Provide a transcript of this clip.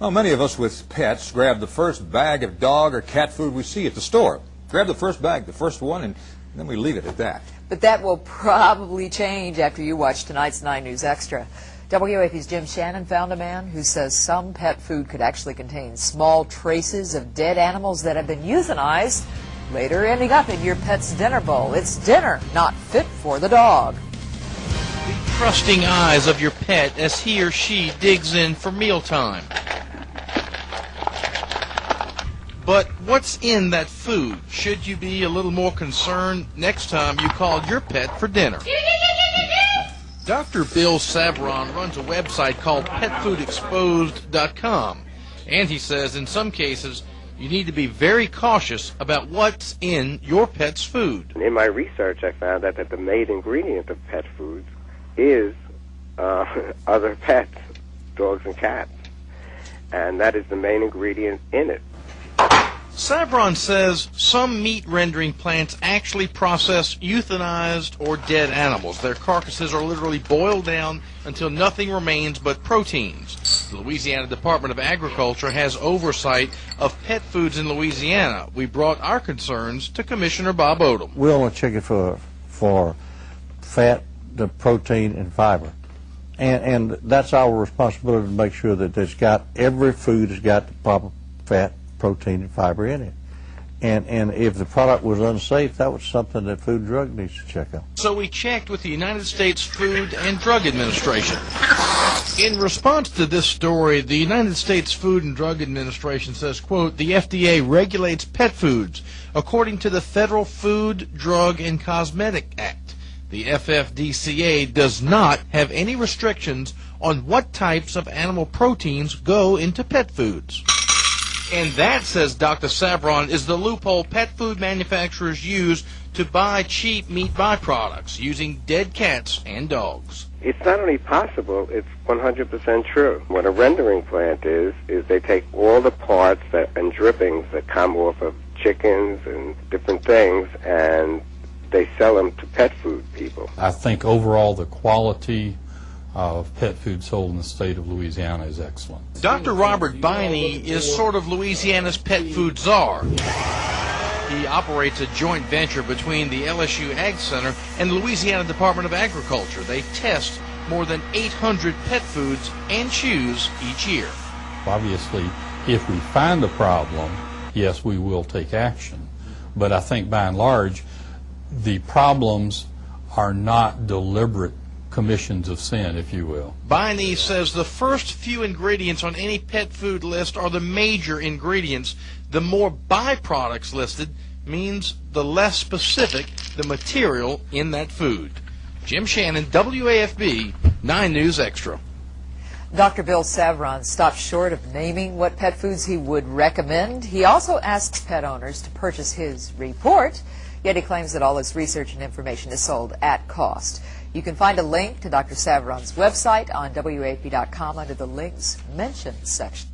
Well, many of us with pets grab the first bag of dog or cat food we see at the store. Grab the first bag, the first one, and then we leave it at that. But that will probably change after you watch tonight's 9 News Extra. WAP's Jim Shannon found a man who says some pet food could actually contain small traces of dead animals that have been euthanized, later ending up in your pet's dinner bowl. It's dinner not fit for the dog. The trusting eyes of your pet as he or she digs in for mealtime. But what's in that food? Should you be a little more concerned next time you call your pet for dinner? Dr. Bill Savron runs a website called PetFoodExposed.com, and he says in some cases you need to be very cautious about what's in your pet's food. In my research, I found out that the main ingredient of pet foods is other pets, dogs and cats, and that is the main ingredient in it. Savron says some meat rendering plants actually process euthanized or dead animals. Their carcasses are literally boiled down until nothing remains but proteins. The Louisiana Department of Agriculture has oversight of pet foods in Louisiana. We brought our concerns to Commissioner Bob Odom. We only check it for fat, the protein, and fiber. And that's our responsibility to make sure that every food has got the proper fat, protein, and fiber in it. And if the product was unsafe, that was something that Food and Drug needs to check on. So we checked with the United States Food and Drug Administration. In response to this story, the United States Food and Drug Administration says, quote, the FDA regulates pet foods according to the Federal Food, Drug, and Cosmetic Act. The FFDCA does not have any restrictions on what types of animal proteins go into pet foods. And that, says Dr. Savron, is the loophole pet food manufacturers use to buy cheap meat byproducts using dead cats and dogs. It's not only possible, it's 100% true. What a rendering plant is they take all the parts and drippings that come off of chickens and different things, and they sell them to pet food people. I think overall the quality of pet food sold in the state of Louisiana is excellent. Dr. Robert Biney is sort of Louisiana's pet food czar. He operates a joint venture between the LSU Ag Center and the Louisiana Department of Agriculture. They test more than 800 pet foods and chews each year. Obviously, if we find a problem, yes, we will take action. But I think by and large, the problems are not deliberate commissions of sin, if you will. Biney says the first few ingredients on any pet food list are the major ingredients. The more byproducts listed means the less specific the material in that food. Jim Shannon, WAFB 9 News Extra. Dr. Bill Savron stopped short of naming what pet foods he would recommend. He also asks pet owners to purchase his report, yet he claims that all his research and information is sold at cost. You can find a link to Dr. Savron's website on WAP.com under the links mentioned section.